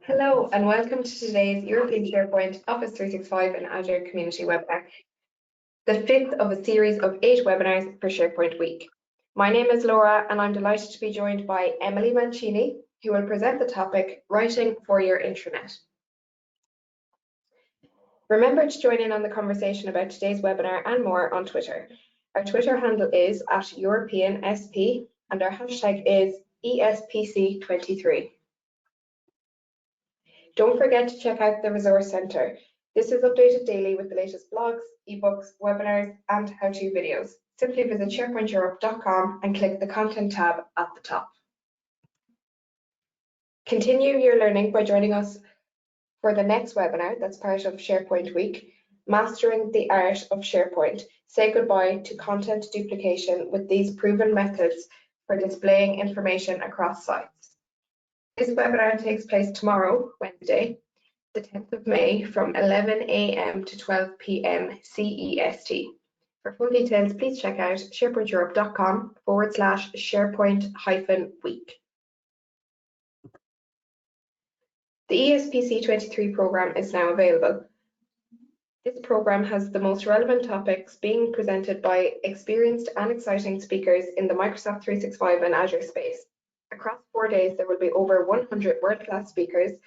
Hello and welcome to today's European SharePoint Office 365 and Azure Community webinar, the fifth of a series of 8 webinars for SharePoint Week. My name is Laura and I'm delighted to be joined by Emily Mancini, who will present the topic Writing for your Intranet. Remember to join in on the conversation about today's webinar and more on Twitter. Our Twitter handle is @EuropeanSP and our hashtag is ESPC23. Don't forget to check out the Resource Centre. This is updated daily with the latest blogs, eBooks, webinars, and how-to videos. Simply visit SharePointEurope.com and click the Content tab at the top. Continue your learning by joining us for the next webinar that's part of SharePoint Week, Mastering the Art of SharePoint. Say goodbye to content duplication with these proven methods for displaying information across sites. This webinar takes place tomorrow, Wednesday, the 10th of May from 11 a.m. to 12 p.m. CEST. For full details, please check out SharePointEurope.com/SharePoint-week. The ESPC23 program is now available. This program has the most relevant topics being presented by experienced and exciting speakers in the Microsoft 365 and Azure space. Across 4 days, there will be over 100 world-class speakers,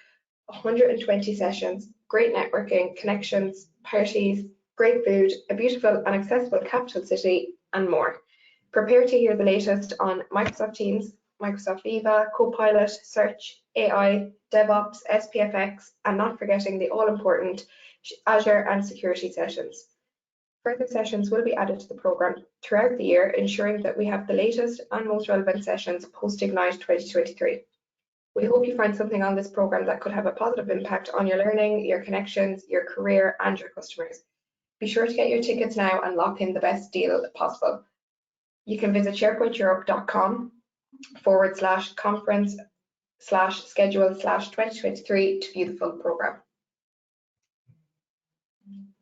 120 sessions, great networking, connections, parties, great food, a beautiful and accessible capital city, and more. Prepare to hear the latest on Microsoft Teams, Microsoft Viva, Copilot, Search, AI, DevOps, SPFX, and not forgetting the all-important Azure and security sessions. Further sessions will be added to the program throughout the year, ensuring that we have the latest and most relevant sessions post-Ignite 2023. We hope you find something on this program that could have a positive impact on your learning, your connections, your career, and your customers. Be sure to get your tickets now and lock in the best deal possible. You can visit SharePointEurope.com/conference/schedule/2023 to view the full program.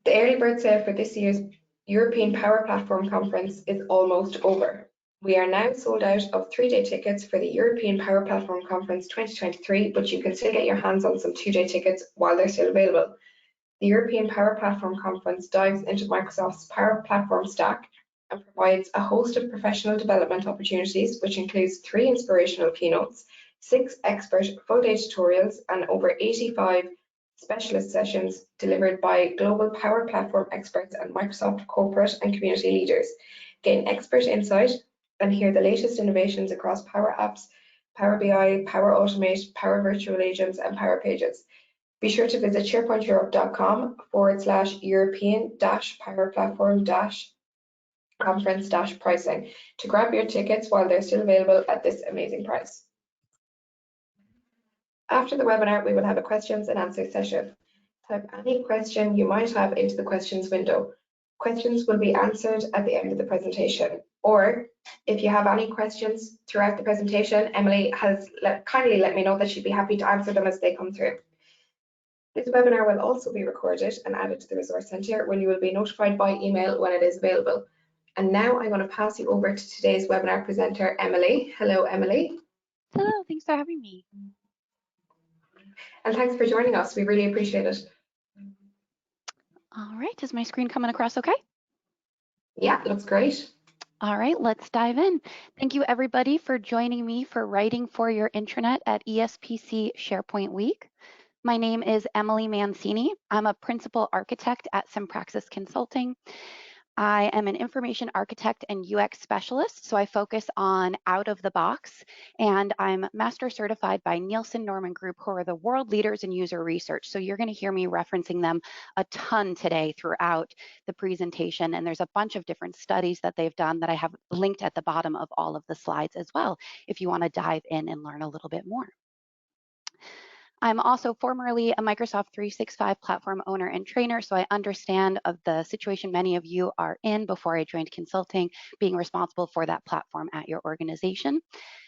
The early bird sale for this year's European Power Platform Conference is almost over. We are now sold out of 3-day tickets for the European Power Platform Conference 2023, but you can still get your hands on some 2-day tickets while they're still available. The European Power Platform Conference dives into Microsoft's Power Platform stack and provides a host of professional development opportunities, which includes 3 inspirational keynotes, 6 expert full-day tutorials, and over 85 specialist sessions delivered by global Power Platform experts and Microsoft corporate and community leaders. Gain expert insight and hear the latest innovations across Power Apps, Power BI, Power Automate, Power Virtual Agents, and Power Pages. Be sure to visit SharePointEurope.com/European-Power-Platform-Conference-pricing to grab your tickets while they're still available at this amazing price. After the webinar, we will have a questions and answers session. Type any question you might have into the questions window. Questions will be answered at the end of the presentation. Or if you have any questions throughout the presentation, Emily has kindly let me know that she'd be happy to answer them as they come through. This webinar will also be recorded and added to the Resource Centre, when you will be notified by email when it is available. And now I'm going to pass you over to today's webinar presenter, Emily. Hello, Emily. Hello, thanks for having me. And thanks for joining us. We really appreciate it. All right, is my screen coming across okay? Yeah, looks great. All right, let's dive in. Thank you everybody for joining me for Writing for Your Intranet at ESPC SharePoint Week. My name is Emily Mancini. I'm a principal architect at Simpraxis Consulting. I am an information architect and UX specialist, so I focus on out of the box, and I'm master certified by Nielsen Norman Group, who are the world leaders in user research. So you're going to hear me referencing them a ton today throughout the presentation, and there's a bunch of different studies that they've done that I have linked at the bottom of all of the slides as well, if you want to dive in and learn a little bit more. I'm also formerly a Microsoft 365 platform owner and trainer, so I understand of the situation many of you are in before I joined consulting, being responsible for that platform at your organization.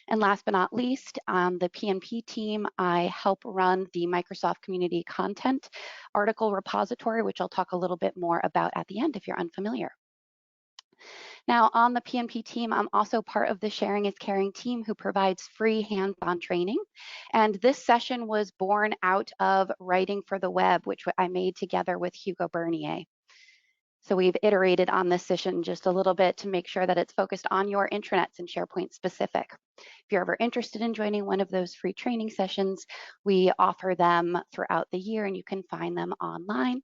And last but not least, on the PNP team, I help run the Microsoft Community Content article repository, which I'll talk a little bit more about at the end if you're unfamiliar. Now, on the PNP team, I'm also part of the Sharing is Caring team who provides free hands-on training. And this session was born out of Writing for the Web, which I made together with Hugo Bernier. So we've iterated on this session just a little bit to make sure that it's focused on your intranets and SharePoint specific. If you're ever interested in joining one of those free training sessions, we offer them throughout the year and you can find them online.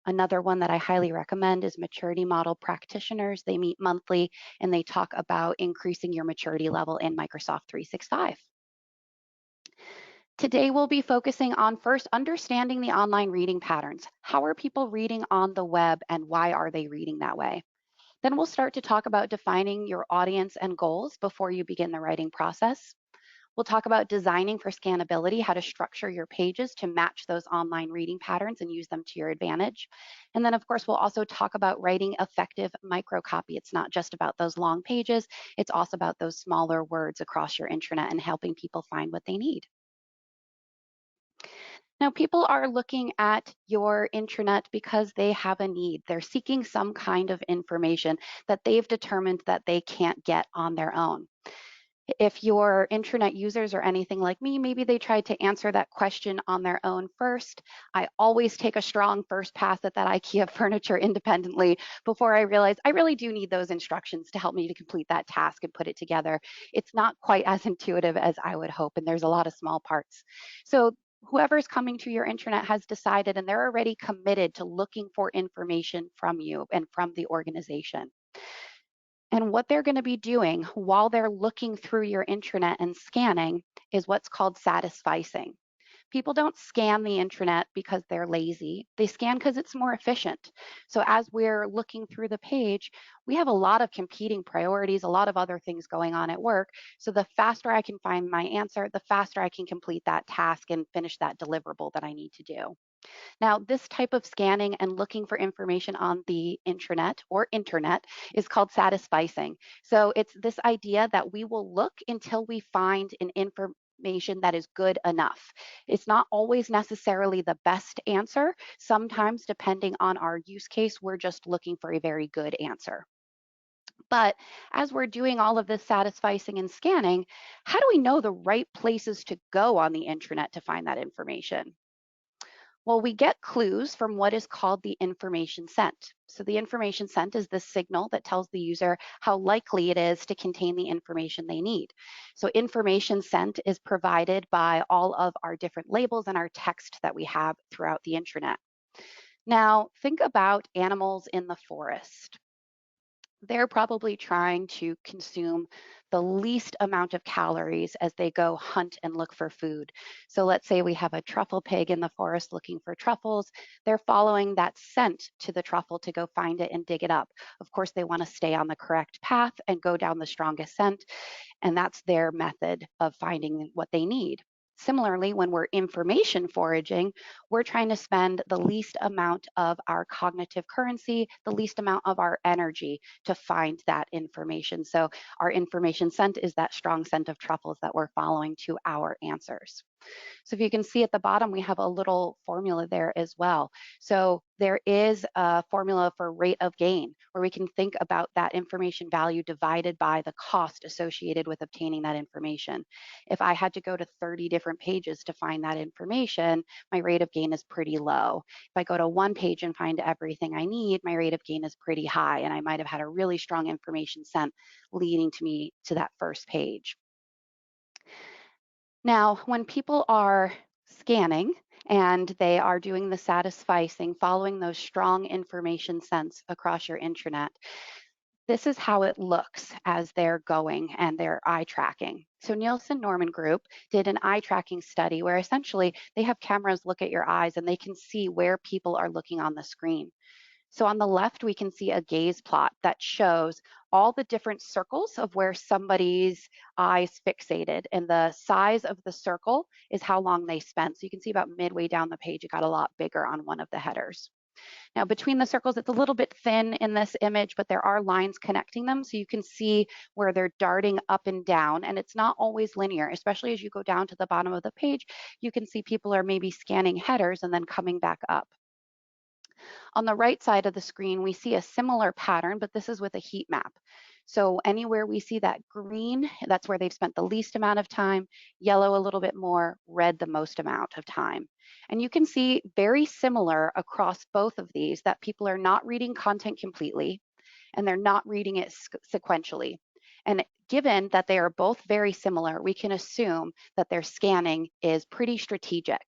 Another one that I highly recommend is Maturity Model Practitioners. They meet monthly and they talk about increasing your maturity level in Microsoft 365. Today, we'll be focusing on first understanding the online reading patterns. How are people reading on the web and why are they reading that way? Then we'll start to talk about defining your audience and goals before you begin the writing process. We'll talk about designing for scannability, how to structure your pages to match those online reading patterns and use them to your advantage. And then, of course, we'll also talk about writing effective microcopy. It's not just about those long pages, it's also about those smaller words across your intranet and helping people find what they need. Now, people are looking at your intranet because they have a need. They're seeking some kind of information that they've determined that they can't get on their own. If your intranet users are anything like me, maybe they tried to answer that question on their own first. I always take a strong first pass at that IKEA furniture independently before I realize I really do need those instructions to help me to complete that task and put it together. It's not quite as intuitive as I would hope, and there's a lot of small parts. So whoever's coming to your intranet has decided, and they're already committed to looking for information from you and from the organization. And what they're going to be doing while they're looking through your intranet and scanning is what's called satisficing. People don't scan the intranet because they're lazy. They scan because it's more efficient. So as we're looking through the page, we have a lot of competing priorities, a lot of other things going on at work. So the faster I can find my answer, the faster I can complete that task and finish that deliverable that I need to do. Now, this type of scanning and looking for information on the intranet or internet is called satisficing. So it's this idea that we will look until we find an information that is good enough. It's not always necessarily the best answer. Sometimes, depending on our use case, we're just looking for a very good answer. But as we're doing all of this satisficing and scanning, how do we know the right places to go on the intranet to find that information? Well, we get clues from what is called the information sent. So the information sent is the signal that tells the user how likely it is to contain the information they need. So information sent is provided by all of our different labels and our text that we have throughout the intranet. Now, think about animals in the forest. They're probably trying to consume the least amount of calories as they go hunt and look for food. So let's say we have a truffle pig in the forest looking for truffles. They're following that scent to the truffle to go find it and dig it up. Of course, they want to stay on the correct path and go down the strongest scent, and that's their method of finding what they need. Similarly, when we're information foraging, we're trying to spend the least amount of our cognitive currency, the least amount of our energy to find that information. So our information scent is that strong scent of truffles that we're following to our answers. So if you can see at the bottom, we have a little formula there as well. So there is a formula for rate of gain where we can think about that information value divided by the cost associated with obtaining that information. If I had to go to 30 different pages to find that information, my rate of gain is pretty low. If I go to one page and find everything I need, my rate of gain is pretty high, and I might have had a really strong information sent leading to me to that first page. Now, when people are scanning and they are doing the satisficing, following those strong information sents across your intranet, this is how it looks as they're going and they're eye tracking. So Nielsen Norman Group did an eye tracking study where essentially they have cameras look at your eyes and they can see where people are looking on the screen. So on the left, we can see a gaze plot that shows all the different circles of where somebody's eyes fixated, and the size of the circle is how long they spent. So you can see about midway down the page, it got a lot bigger on one of the headers. Now between the circles, it's a little bit thin in this image, but there are lines connecting them. So you can see where they're darting up and down, and it's not always linear, especially as you go down to the bottom of the page, you can see people are maybe scanning headers and then coming back up. On the right side of the screen, we see a similar pattern, but this is with a heat map. So anywhere we see that green, that's where they've spent the least amount of time, yellow a little bit more, red the most amount of time. And you can see very similar across both of these that people are not reading content completely and they're not reading it sequentially. And given that they are both very similar, we can assume that their scanning is pretty strategic.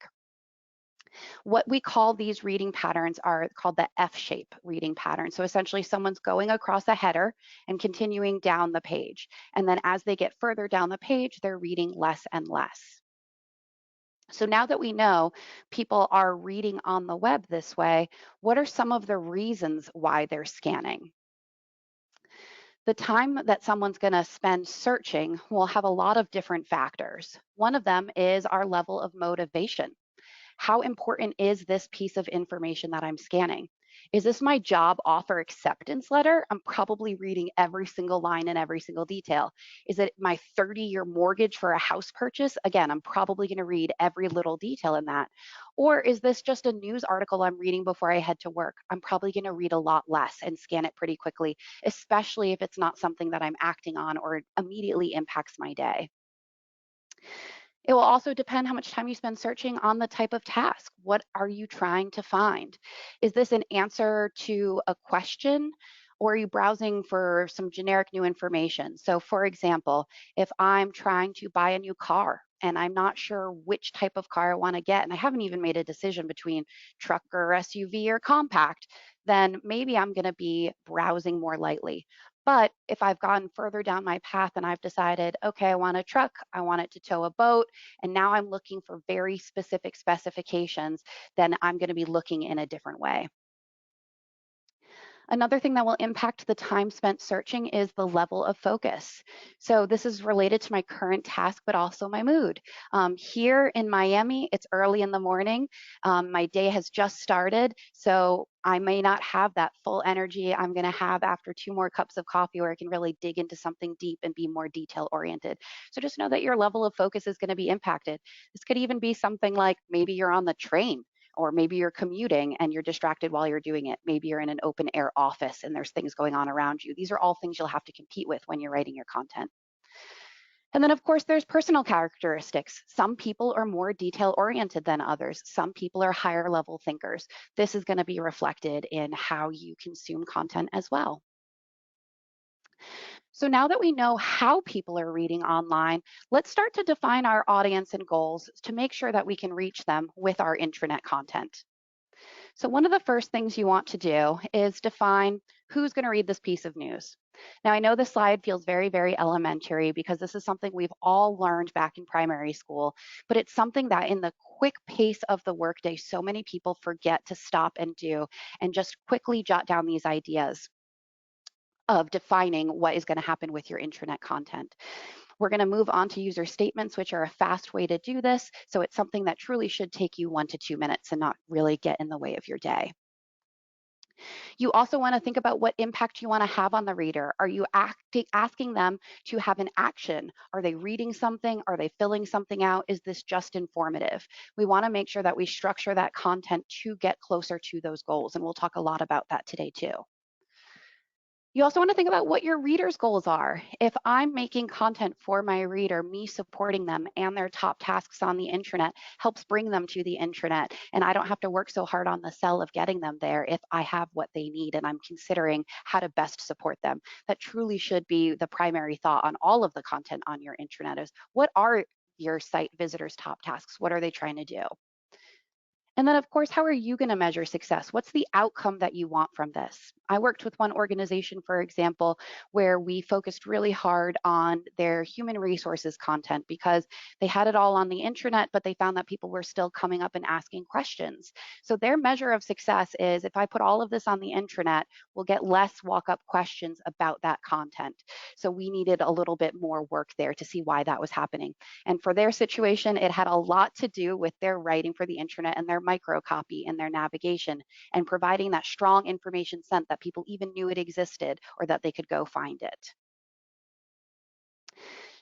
What we call these reading patterns are called the F-shape reading pattern. So essentially someone's going across a header and continuing down the page. And then as they get further down the page, they're reading less and less. So now that we know people are reading on the web this way, what are some of the reasons why they're scanning? The time that someone's going to spend searching will have a lot of different factors. One of them is our level of motivation. How important is this piece of information that I'm scanning? Is this my job offer acceptance letter? I'm probably reading every single line and every single detail. Is it my 30-year mortgage for a house purchase? Again, I'm probably going to read every little detail in that. Or is this just a news article I'm reading before I head to work? I'm probably going to read a lot less and scan it pretty quickly, especially if it's not something that I'm acting on or immediately impacts my day. It will also depend how much time you spend searching on the type of task. What are you trying to find? Is this an answer to a question, or are you browsing for some generic new information? So for example, if I'm trying to buy a new car and I'm not sure which type of car I want to get, and I haven't even made a decision between truck or SUV or compact, then maybe I'm going to be browsing more lightly. But if I've gone further down my path and I've decided, okay, I want a truck, I want it to tow a boat, and now I'm looking for very specific specifications, then I'm going to be looking in a different way. Another thing that will impact the time spent searching is the level of focus. So this is related to my current task, but also my mood. Here in Miami, it's early in the morning. My day has just started, so I may not have that full energy I'm going to have after 2 more cups of coffee where I can really dig into something deep and be more detail oriented. So just know that your level of focus is going to be impacted. This could even be something like maybe you're on the train, or maybe you're commuting and you're distracted while you're doing it. Maybe you're in an open air office and there's things going on around you. These are all things you'll have to compete with when you're writing your content. And then of course, there's personal characteristics. Some people are more detail oriented than others. Some people are higher level thinkers. This is going to be reflected in how you consume content as well. So now that we know how people are reading online, let's start to define our audience and goals to make sure that we can reach them with our intranet content. So one of the first things you want to do is define who's going to read this piece of news. Now, I know this slide feels very, very elementary because this is something we've all learned back in primary school, but it's something that in the quick pace of the workday, so many people forget to stop and do and just quickly jot down these ideas of defining what is going to happen with your intranet content. We're going to move on to user statements, which are a fast way to do this. So it's something that truly should take you 1 to 2 minutes and not really get in the way of your day. You also want to think about what impact you want to have on the reader. Are you asking them to have an action? Are they reading something? Are they filling something out? Is this just informative? We want to make sure that we structure that content to get closer to those goals. And we'll talk a lot about that today too. You also want to think about what your readers' goals are. If I'm making content for my reader, me supporting them and their top tasks on the intranet helps bring them to the intranet. And I don't have to work so hard on the sell of getting them there if I have what they need and I'm considering how to best support them. That truly should be the primary thought on all of the content on your intranet is what are your site visitors' top tasks? What are they trying to do? And then, of course, how are you going to measure success? What's the outcome that you want from this? I worked with one organization, for example, where we focused really hard on their human resources content because they had it all on the intranet, but they found that people were still coming up and asking questions. So their measure of success is if I put all of this on the intranet, we'll get less walk-up questions about that content. So we needed a little bit more work there to see why that was happening. And for their situation, it had a lot to do with their writing for the intranet and their microcopy and their navigation and providing that strong information sent that people even knew it existed or that they could go find it.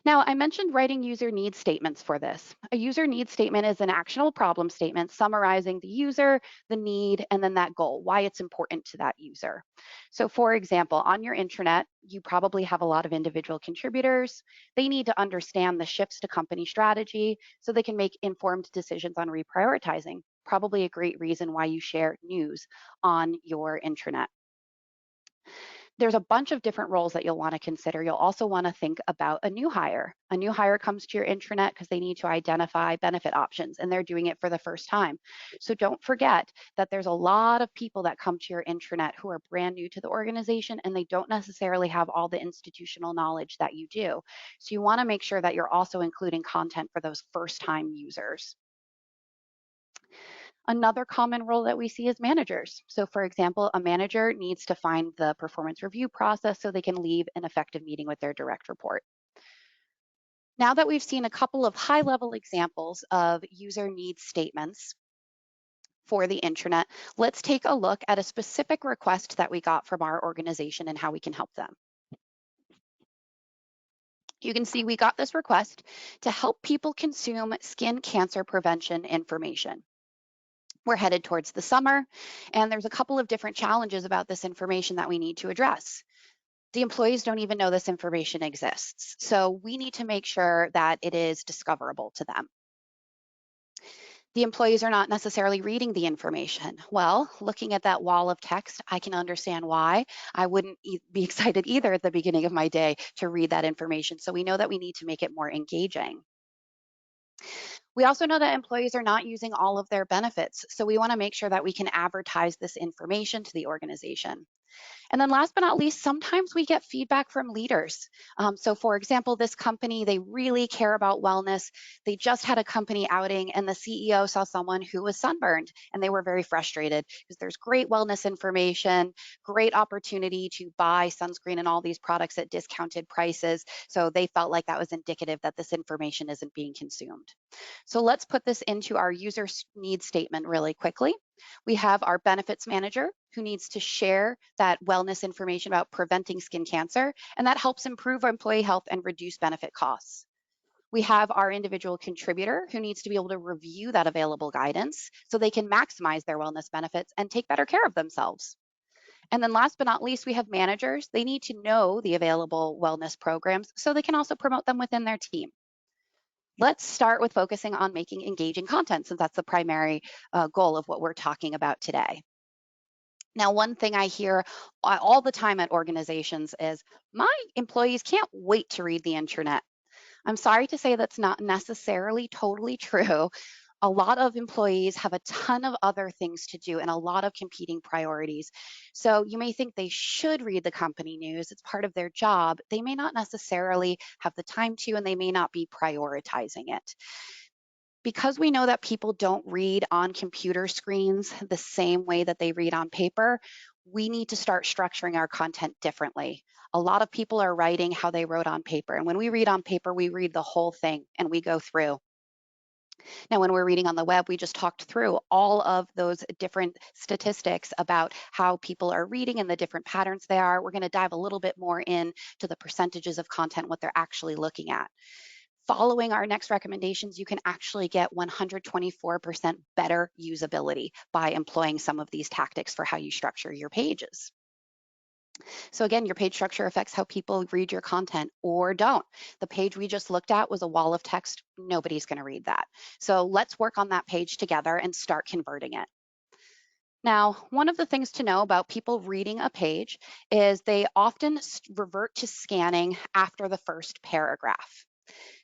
Now, I mentioned writing user needs statements for this. A user needs statement is an actionable problem statement summarizing the user, the need, and then that goal, why it's important to that user. So for example, on your intranet, you probably have a lot of individual contributors. They need to understand the shifts to company strategy so they can make informed decisions on reprioritizing. Probably a great reason why you share news on your intranet. There's a bunch of different roles that you'll want to consider. You'll also want to think about a new hire. A new hire comes to your intranet because they need to identify benefit options and they're doing it for the first time. So don't forget that there's a lot of people that come to your intranet who are brand new to the organization and they don't necessarily have all the institutional knowledge that you do. So you want to make sure that you're also including content for those first time users. Another common role that we see is managers. So for example, a manager needs to find the performance review process so they can leave an effective meeting with their direct report. Now that we've seen a couple of high-level examples of user needs statements for the intranet, let's take a look at a specific request that we got from our organization and how we can help them. You can see we got this request to help people consume skin cancer prevention information. We're headed towards the summer, and there's a couple of different challenges about this information that we need to address. The employees don't even know this information exists, so we need to make sure that it is discoverable to them. The employees are not necessarily reading the information. Well, looking at that wall of text, I can understand why I wouldn't be excited either at the beginning of my day to read that information. So we know that we need to make it more engaging. We also know that employees are not using all of their benefits, so we want to make sure that we can advertise this information to the organization. And then last but not least, sometimes we get feedback from leaders. So for example, this company, they really care about wellness. They just had a company outing and the CEO saw someone who was sunburned and they were very frustrated because there's great wellness information, great opportunity to buy sunscreen and all these products at discounted prices. So they felt like that was indicative that this information isn't being consumed. So let's put this into our user needs statement really quickly. We have our benefits manager who needs to share that wellness information about preventing skin cancer, and that helps improve employee health and reduce benefit costs. We have our individual contributor who needs to be able to review that available guidance so they can maximize their wellness benefits and take better care of themselves. And then last but not least, we have managers. They need to know the available wellness programs so they can also promote them within their team. Let's start with focusing on making engaging content since that's the primary goal of what we're talking about today. Now, one thing I hear all the time at organizations is, my employees can't wait to read the intranet. I'm sorry to say that's not necessarily totally true. A lot of employees have a ton of other things to do and a lot of competing priorities. So you may think they should read the company news, it's part of their job. They may not necessarily have the time to, and they may not be prioritizing it. Because we know that people don't read on computer screens the same way that they read on paper, we need to start structuring our content differently. A lot of people are writing how they wrote on paper. And when we read on paper, we read the whole thing and we go through. Now, when we're reading on the web, we just talked through all of those different statistics about how people are reading and the different patterns they are. We're going to dive a little bit more into the percentages of content, what they're actually looking at. Following our next recommendations, you can actually get 124% better usability by employing some of these tactics for how you structure your pages. So again, your page structure affects how people read your content or don't. The page we just looked at was a wall of text. Nobody's going to read that. So let's work on that page together and start converting it. Now, one of the things to know about people reading a page is they often revert to scanning after the first paragraph.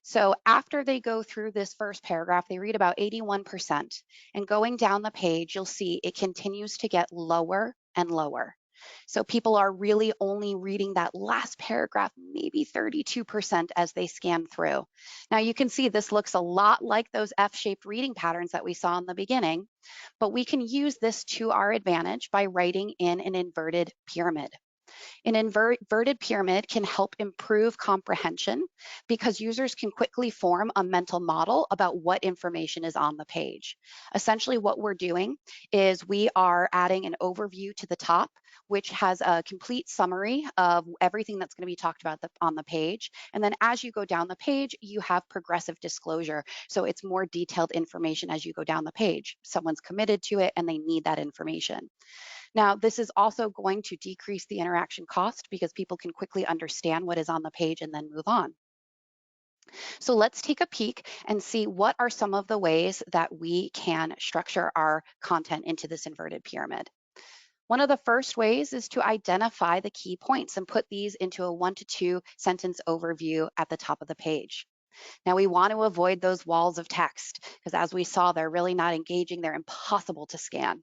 So after they go through this first paragraph, they read about 81%. And going down the page, you'll see it continues to get lower and lower. So people are really only reading that last paragraph, maybe 32% as they scan through. Now you can see this looks a lot like those F-shaped reading patterns that we saw in the beginning, but we can use this to our advantage by writing in an inverted pyramid. An inverted pyramid can help improve comprehension because users can quickly form a mental model about what information is on the page. Essentially, what we're doing is we are adding an overview to the top. which has a complete summary of everything that's going to be talked about on the page. And then as you go down the page, you have progressive disclosure. So it's more detailed information as you go down the page. Someone's committed to it and they need that information. Now, this is also going to decrease the interaction cost because people can quickly understand what is on the page and then move on. So let's take a peek and see what are some of the ways that we can structure our content into this inverted pyramid. One of the first ways is to identify the key points and put these into a 1 to 2 sentence overview at the top of the page. Now we want to avoid those walls of text because as we saw, they're really not engaging, they're impossible to scan.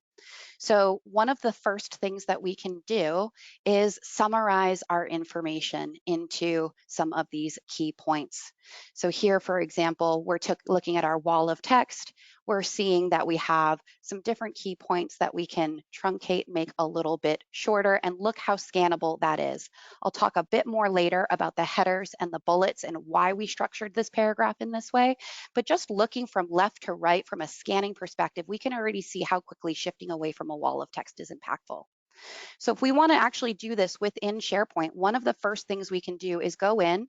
So one of the first things that we can do is summarize our information into some of these key points. So here, for example, we're looking at our wall of text. We're seeing that we have some different key points that we can truncate, make a little bit shorter, and look how scannable that is. I'll talk a bit more later about the headers and the bullets and why we structured this paragraph in this way. But just looking from left to right from a scanning perspective, we can already see how quickly shifting away from a wall of text is impactful. So if we want to actually do this within SharePoint, one of the first things we can do is go in,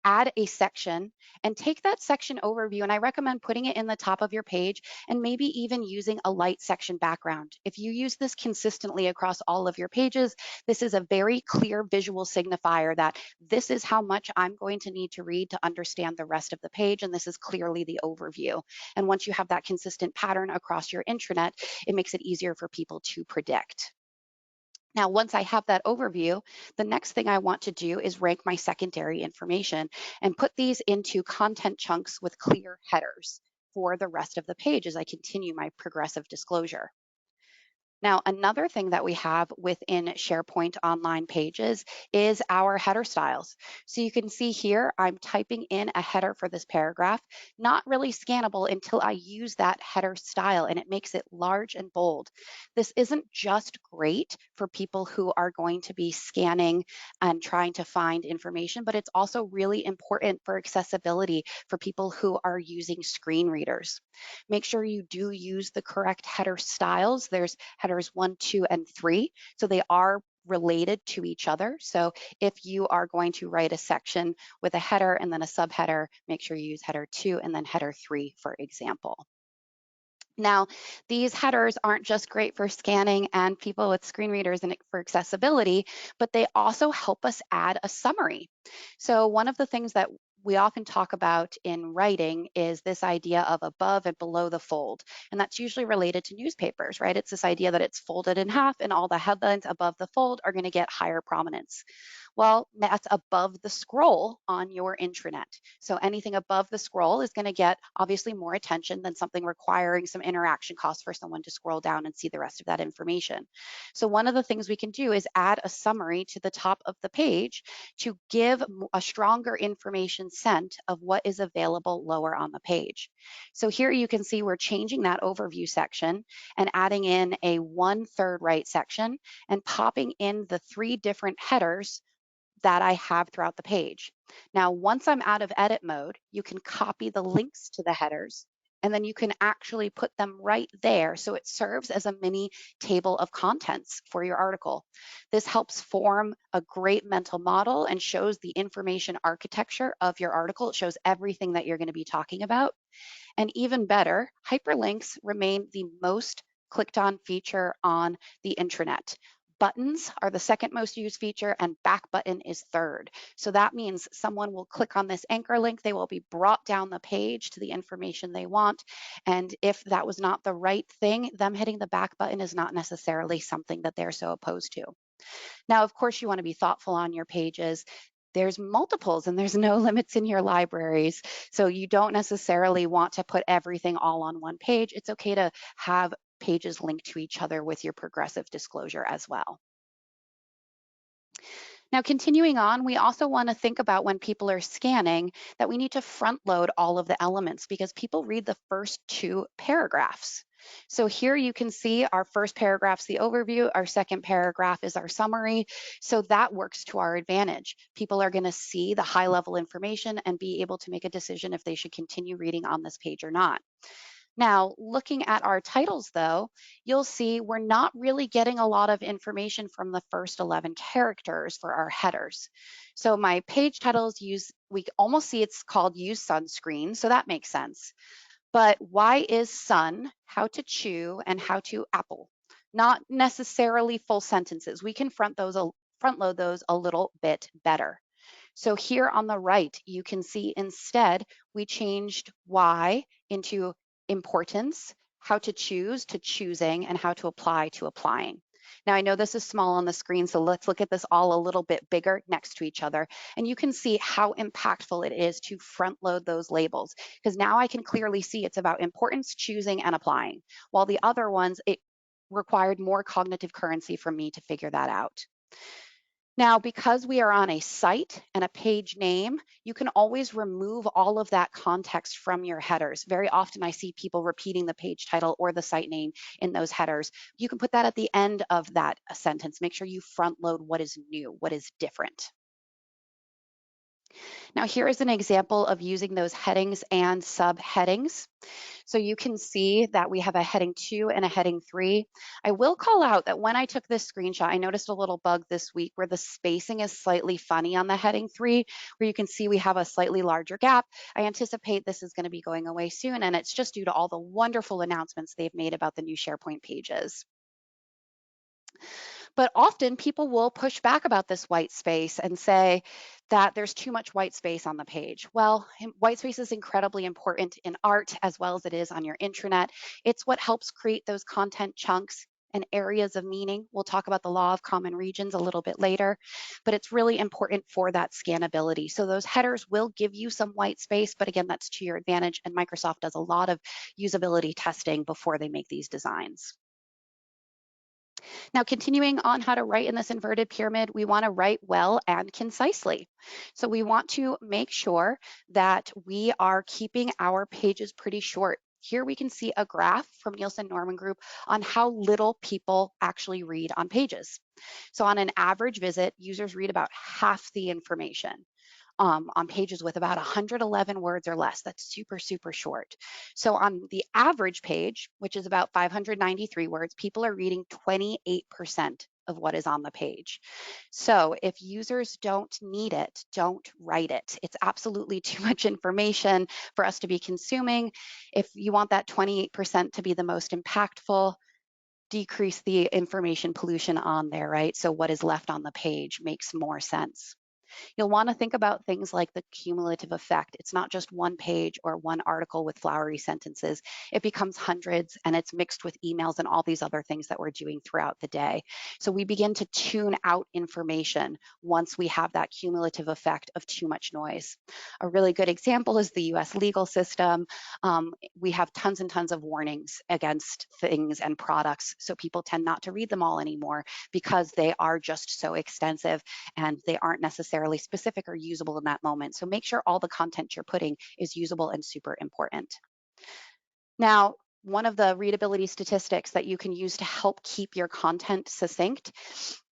add a section, and take that section overview. And I recommend putting it in the top of your page and maybe even using a light section background. If you use this consistently across all of your pages, this is a very clear visual signifier that this is how much I'm going to need to read to understand the rest of the page. And this is clearly the overview. And once you have that consistent pattern across your intranet, it makes it easier for people to predict. Now, once I have that overview, the next thing I want to do is rank my secondary information and put these into content chunks with clear headers for the rest of the page as I continue my progressive disclosure. Now, another thing that we have within SharePoint Online pages is our header styles. So you can see here, I'm typing in a header for this paragraph, not really scannable until I use that header style, and it makes it large and bold. This isn't just great for people who are going to be scanning and trying to find information, but it's also really important for accessibility for people who are using screen readers. Make sure you do use the correct header styles. There's headers 1, 2, and 3. So they are related to each other. So if you are going to write a section with a header and then a subheader, make sure you use header 2 and then header 3, for example. Now, these headers aren't just great for scanning and people with screen readers and for accessibility, but they also help us add a summary. So one of the things that we often talk about in writing is this idea of above and below the fold. And that's usually related to newspapers, right? It's this idea that it's folded in half and all the headlines above the fold are going to get higher prominence. Well, that's above the scroll on your intranet. So anything above the scroll is going to get obviously more attention than something requiring some interaction costs for someone to scroll down and see the rest of that information. So one of the things we can do is add a summary to the top of the page to give a stronger information scent of what is available lower on the page. So here you can see we're changing that overview section and adding in a 1/3 right section and popping in the 3 different headers that I have throughout the page. Now, once I'm out of edit mode, you can copy the links to the headers and then you can actually put them right there. So it serves as a mini table of contents for your article. This helps form a great mental model and shows the information architecture of your article. It shows everything that you're going to be talking about. And even better, hyperlinks remain the most clicked on feature on the intranet. Buttons are the second most used feature and back button is third. So that means someone will click on this anchor link, they will be brought down the page to the information they want. And if that was not the right thing, them hitting the back button is not necessarily something that they're so opposed to. Now, of course, you want to be thoughtful on your pages. There's multiples and there's no limits in your libraries. So you don't necessarily want to put everything all on one page. It's okay to have pages linked to each other with your progressive disclosure as well. Now, continuing on, we also want to think about when people are scanning that we need to front load all of the elements because people read the first 2 paragraphs. So here you can see our first paragraph's the overview, our second paragraph is our summary. So that works to our advantage. People are going to see the high level information and be able to make a decision if they should continue reading on this page or not. Now, looking at our titles though, you'll see we're not really getting a lot of information from the first 11 characters for our headers. So my page titles we almost see it's called use sunscreen, so that makes sense. But why is sun, how to chew, and how to apple? Not necessarily full sentences. We can front load those a little bit better. So here on the right, you can see instead, we changed why into importance, how to choose to choosing, and how to apply to applying. Now I know this is small on the screen, so let's look at this all a little bit bigger next to each other. And you can see how impactful it is to front load those labels, because now I can clearly see it's about importance, choosing, and applying. While the other ones, it required more cognitive currency for me to figure that out. Now, because we are on a site and a page name, you can always remove all of that context from your headers. Very often I see people repeating the page title or the site name in those headers. You can put that at the end of that sentence. Make sure you front load what is new, what is different. Now, here is an example of using those headings and subheadings. So you can see that we have a heading 2 and a heading 3. I will call out that when I took this screenshot, I noticed a little bug this week where the spacing is slightly funny on the heading 3, where you can see we have a slightly larger gap. I anticipate this is going to be going away soon, and it's just due to all the wonderful announcements they've made about the new SharePoint pages. But often people will push back about this white space and say that there's too much white space on the page. Well, white space is incredibly important in art as well as it is on your intranet. It's what helps create those content chunks and areas of meaning. We'll talk about the law of common regions a little bit later, but it's really important for that scannability. So those headers will give you some white space, but again, that's to your advantage, and Microsoft does a lot of usability testing before they make these designs. Now, continuing on how to write in this inverted pyramid, we want to write well and concisely. So we want to make sure that we are keeping our pages pretty short. Here we can see a graph from Nielsen Norman Group on how little people actually read on pages. So on an average visit, users read about half the information. On pages with about 111 words or less. That's super, super short. So on the average page, which is about 593 words, people are reading 28% of what is on the page. So if users don't need it, don't write it. It's absolutely too much information for us to be consuming. If you want that 28% to be the most impactful, decrease the information pollution on there, right? So what is left on the page makes more sense. You'll want to think about things like the cumulative effect. It's not just one page or one article with flowery sentences. It becomes hundreds, and it's mixed with emails and all these other things that we're doing throughout the day. So we begin to tune out information once we have that cumulative effect of too much noise. A really good example is the US legal system. We have tons and tons of warnings against things and products, so people tend not to read them all anymore because they are just so extensive and they aren't necessarily specific or usable in that moment. So make sure all the content you're putting is usable and super important. Now, one of the readability statistics that you can use to help keep your content succinct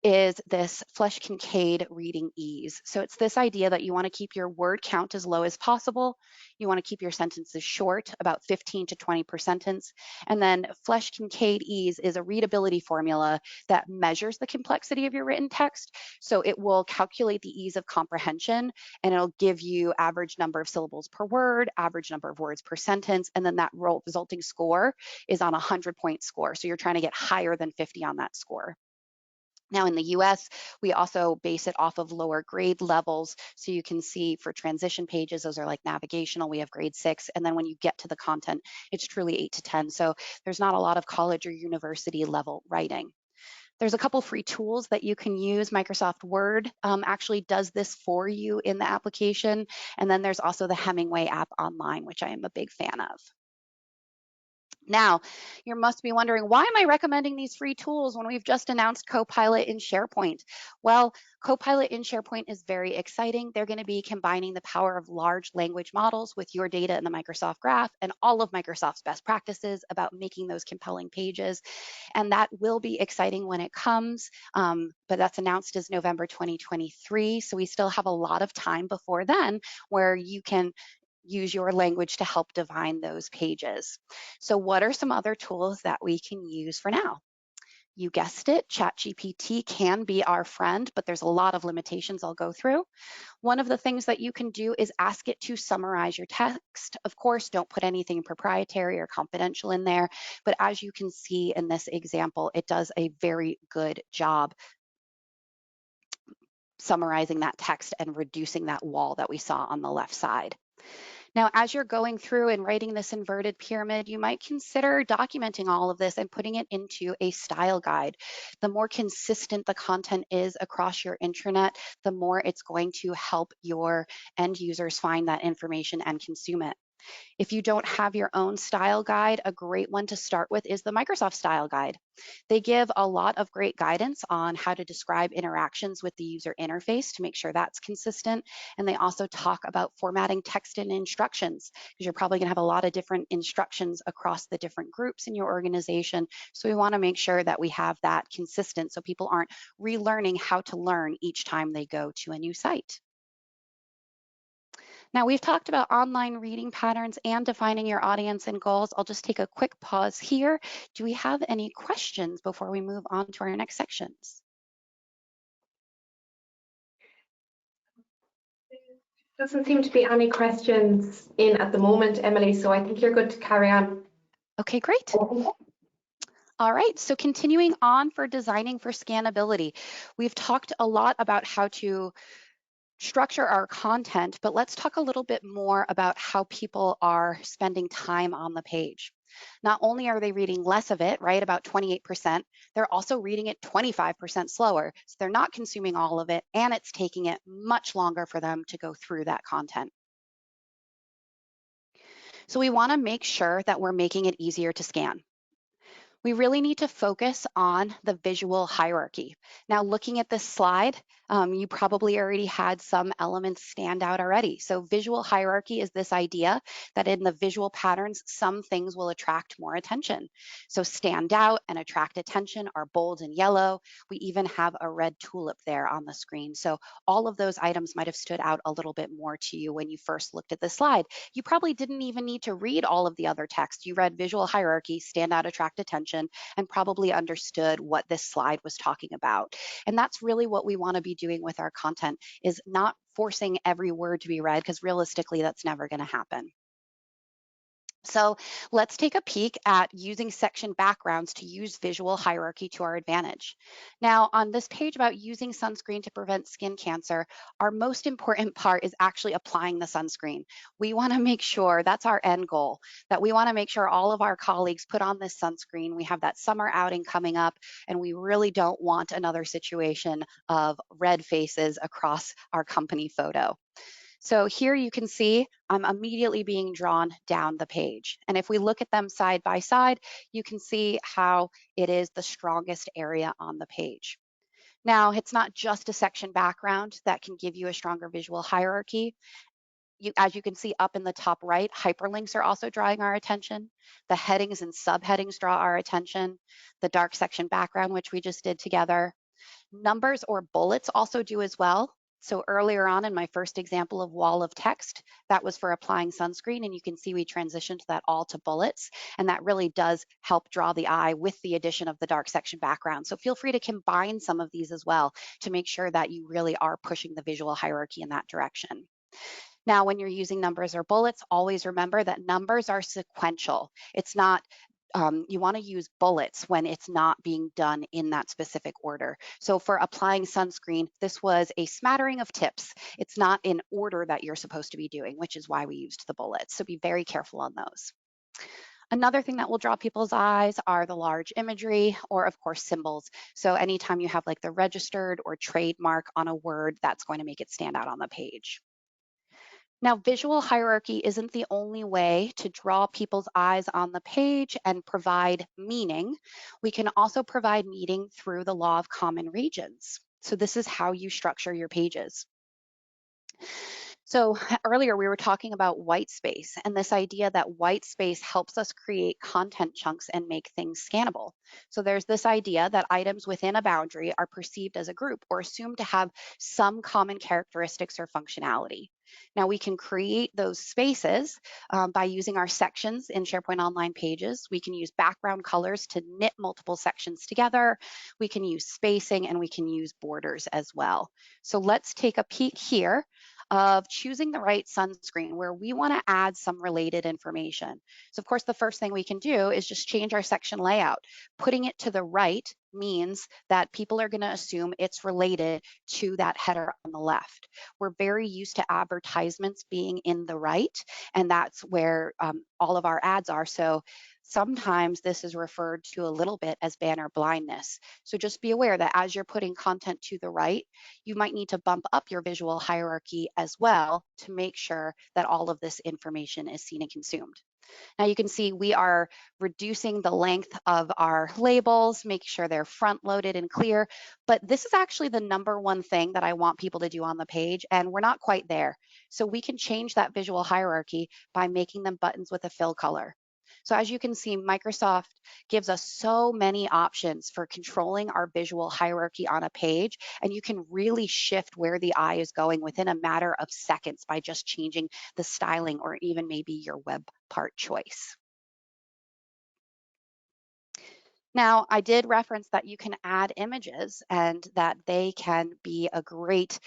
is this Flesch-Kincaid reading ease. So it's this idea that you want to keep your word count as low as possible. You want to keep your sentences short, about 15 to 20 per sentence. And then Flesch-Kincaid ease is a readability formula that measures the complexity of your written text. So it will calculate the ease of comprehension, and it'll give you average number of syllables per word, average number of words per sentence, and then that resulting score is on a 100-point score. So you're trying to get higher than 50 on that score. Now in the US, we also base it off of lower grade levels. So you can see for transition pages, those are like navigational, we have grade 6. And then when you get to the content, it's truly 8 to 10. So there's not a lot of college or university level writing. There's a couple free tools that you can use. Microsoft Word actually does this for you in the application. And then there's also the Hemingway app online, which I am a big fan of. Now, you must be wondering, why am I recommending these free tools when we've just announced Copilot in SharePoint? Well, Copilot in SharePoint is very exciting. They're going to be combining the power of large language models with your data in the Microsoft Graph and all of Microsoft's best practices about making those compelling pages. And that will be exciting when it comes, but that's announced as November 2023. So we still have a lot of time before then where you can use your language to help define those pages. So what are some other tools that we can use for now? You guessed it, ChatGPT can be our friend, but there's a lot of limitations I'll go through. One of the things that you can do is ask it to summarize your text. Of course, don't put anything proprietary or confidential in there, but as you can see in this example, it does a very good job summarizing that text and reducing that wall that we saw on the left side. Now, as you're going through and writing this inverted pyramid, you might consider documenting all of this and putting it into a style guide. The more consistent the content is across your intranet, the more it's going to help your end users find that information and consume it. If you don't have your own style guide, a great one to start with is the Microsoft Style Guide. They give a lot of great guidance on how to describe interactions with the user interface to make sure that's consistent. And they also talk about formatting text and instructions, because you're probably going to have a lot of different instructions across the different groups in your organization. So we want to make sure that we have that consistent so people aren't relearning how to learn each time they go to a new site. Now, we've talked about online reading patterns and defining your audience and goals. I'll just take a quick pause here. Do we have any questions before we move on to our next sections? Doesn't seem to be any questions in at the moment, Emily, so I think you're good to carry on. Okay, great. All right, so continuing on for designing for scannability. We've talked a lot about how to structure our content, but let's talk a little bit more about how people are spending time on the page. Not only are they reading less of it, right, about 28%, they're also reading it 25% slower. So they're not consuming all of it, and it's taking it much longer for them to go through that content. So we want to make sure that we're making it easier to scan. We really need to focus on the visual hierarchy. Now, looking at this slide, you probably already had some elements stand out already. So visual hierarchy is this idea that in the visual patterns, some things will attract more attention. So stand out and attract attention are bold and yellow. We even have a red tulip there on the screen. So all of those items might have stood out a little bit more to you when you first looked at the slide. You probably didn't even need to read all of the other text. You read visual hierarchy, stand out, attract attention, and probably understood what this slide was talking about. And that's really what we want to be doing with our content, is not forcing every word to be read, because realistically, that's never going to happen. So let's take a peek at using section backgrounds to use visual hierarchy to our advantage. Now, on this page about using sunscreen to prevent skin cancer, our most important part is actually applying the sunscreen. We want to make sure, that's our end goal, that we want to make sure all of our colleagues put on this sunscreen. We have that summer outing coming up, and we really don't want another situation of red faces across our company photo. So here you can see I'm immediately being drawn down the page. And if we look at them side by side, you can see how it is the strongest area on the page. Now, it's not just a section background that can give you a stronger visual hierarchy. As you can see up in the top right, hyperlinks are also drawing our attention. The headings and subheadings draw our attention. The dark section background, which we just did together. Numbers or bullets also do as well. So earlier on in my first example of wall of text, that was for applying sunscreen, and you can see we transitioned that all to bullets, and that really does help draw the eye with the addition of the dark section background. So feel free to combine some of these as well to make sure that you really are pushing the visual hierarchy in that direction. Now, when you're using numbers or bullets, always remember that numbers are sequential. It's not you want to use bullets when it's not being done in that specific order. So for applying sunscreen, this was a smattering of tips. It's not in order that you're supposed to be doing, which is why we used the bullets. So be very careful on those. Another thing that will draw people's eyes are the large imagery, or of course symbols. So anytime you have like the registered or trademark on a word, that's going to make it stand out on the page. Now, visual hierarchy isn't the only way to draw people's eyes on the page and provide meaning. We can also provide meaning through the law of common regions. So this is how you structure your pages. So earlier we were talking about white space, and this idea that white space helps us create content chunks and make things scannable. So there's this idea that items within a boundary are perceived as a group or assumed to have some common characteristics or functionality. Now we can create those spaces by using our sections in SharePoint Online pages. We can use background colors to knit multiple sections together. We can use spacing, and we can use borders as well. So let's take a peek here of choosing the right sunscreen where we want to add some related information. So of course, the first thing we can do is just change our section layout. Putting it to the right means that people are going to assume it's related to that header on the left. We're very used to advertisements being in the right, and that's where all of our ads are. So sometimes this is referred to a little bit as banner blindness. So just be aware that as you're putting content to the right, you might need to bump up your visual hierarchy as well to make sure that all of this information is seen and consumed. Now you can see we are reducing the length of our labels, make sure they're front loaded and clear, but this is actually the #1 thing that I want people to do on the page, and we're not quite there. So we can change that visual hierarchy by making them buttons with a fill color. So as you can see, Microsoft gives us so many options for controlling our visual hierarchy on a page, and you can really shift where the eye is going within a matter of seconds by just changing the styling or even maybe your web part choice. Now, I did reference that you can add images and that they can be a great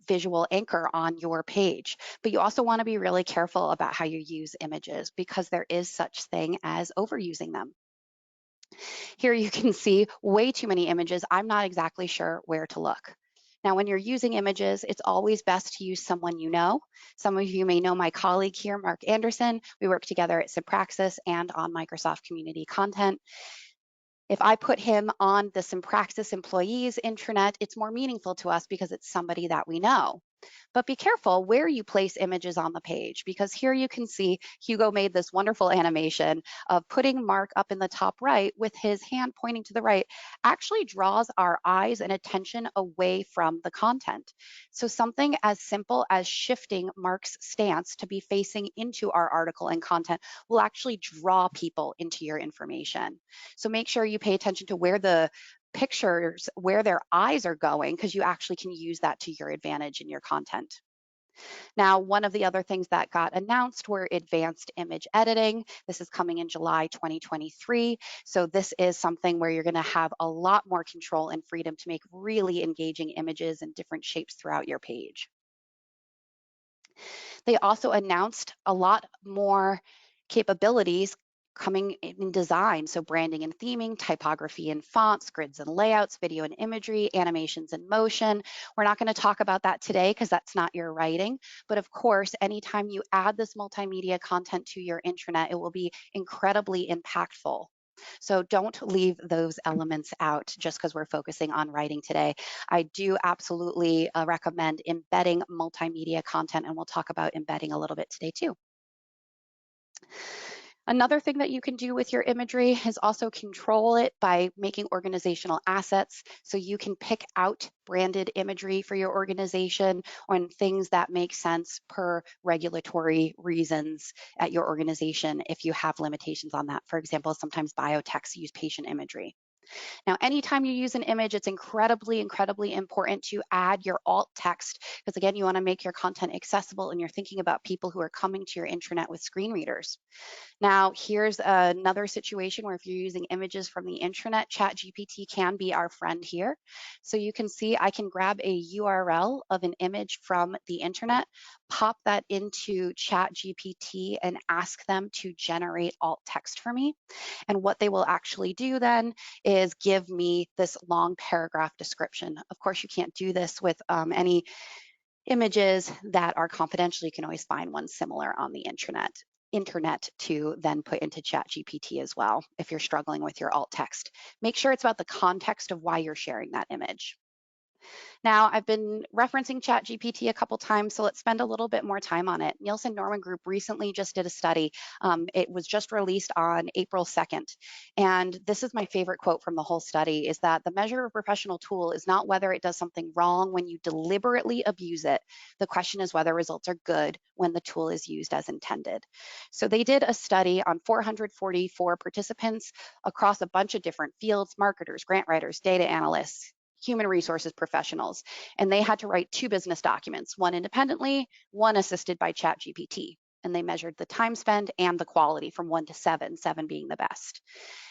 visual anchor on your page, but you also want to be really careful about how you use images because there is such thing as overusing them. Here you can see way too many images. I'm not exactly sure where to look. Now, when you're using images, it's always best to use someone you know. Some of you may know my colleague here, Mark Anderson. We work together at Simpraxis and on Microsoft Community Content. If I put him on the Simpraxis employees intranet, it's more meaningful to us because it's somebody that we know. But be careful where you place images on the page, because here you can see Hugo made this wonderful animation of putting Mark up in the top right with his hand pointing to the right, actually draws our eyes and attention away from the content. So something as simple as shifting Mark's stance to be facing into our article and content will actually draw people into your information. So make sure you pay attention to where the pictures, where their eyes are going, because you actually can use that to your advantage in your content. Now, one of the other things that got announced were advanced image editing. This is coming in July 2023. So this is something where you're going to have a lot more control and freedom to make really engaging images and different shapes throughout your page. They also announced a lot more capabilities coming in design, so branding and theming, typography and fonts, grids and layouts, video and imagery, animations and motion. We're not going to talk about that today because that's not your writing, but of course, anytime you add this multimedia content to your intranet, it will be incredibly impactful. So don't leave those elements out just because we're focusing on writing today. I do absolutely recommend embedding multimedia content, and we'll talk about embedding a little bit today too. Another thing that you can do with your imagery is also control it by making organizational assets. So you can pick out branded imagery for your organization on things that make sense per regulatory reasons at your organization if you have limitations on that. For example, sometimes biotechs use patient imagery. Now, anytime you use an image, it's incredibly, incredibly important to add your alt text, because again, you want to make your content accessible and you're thinking about people who are coming to your intranet with screen readers. Now, here's another situation where if you're using images from the intranet, ChatGPT can be our friend here. So you can see I can grab a URL of an image from the internet, pop that into ChatGPT and ask them to generate alt text for me. And what they will actually do then is give me this long paragraph description. Of course, you can't do this with any images that are confidential. You can always find one similar on the internet to then put into ChatGPT as well if you're struggling with your alt text. Make sure it's about the context of why you're sharing that image. Now, I've been referencing ChatGPT a couple times, so let's spend a little bit more time on it. Nielsen Norman Group recently just did a study. It was just released on April 2nd. And this is my favorite quote from the whole study, is that the measure of a professional tool is not whether it does something wrong when you deliberately abuse it. The question is whether results are good when the tool is used as intended. So they did a study on 444 participants across a bunch of different fields: marketers, grant writers, data analysts, human resources professionals, and they had to write 2 business documents, one independently, one assisted by ChatGPT. And they measured the time spent and the quality from 1 to 7, 7 being the best.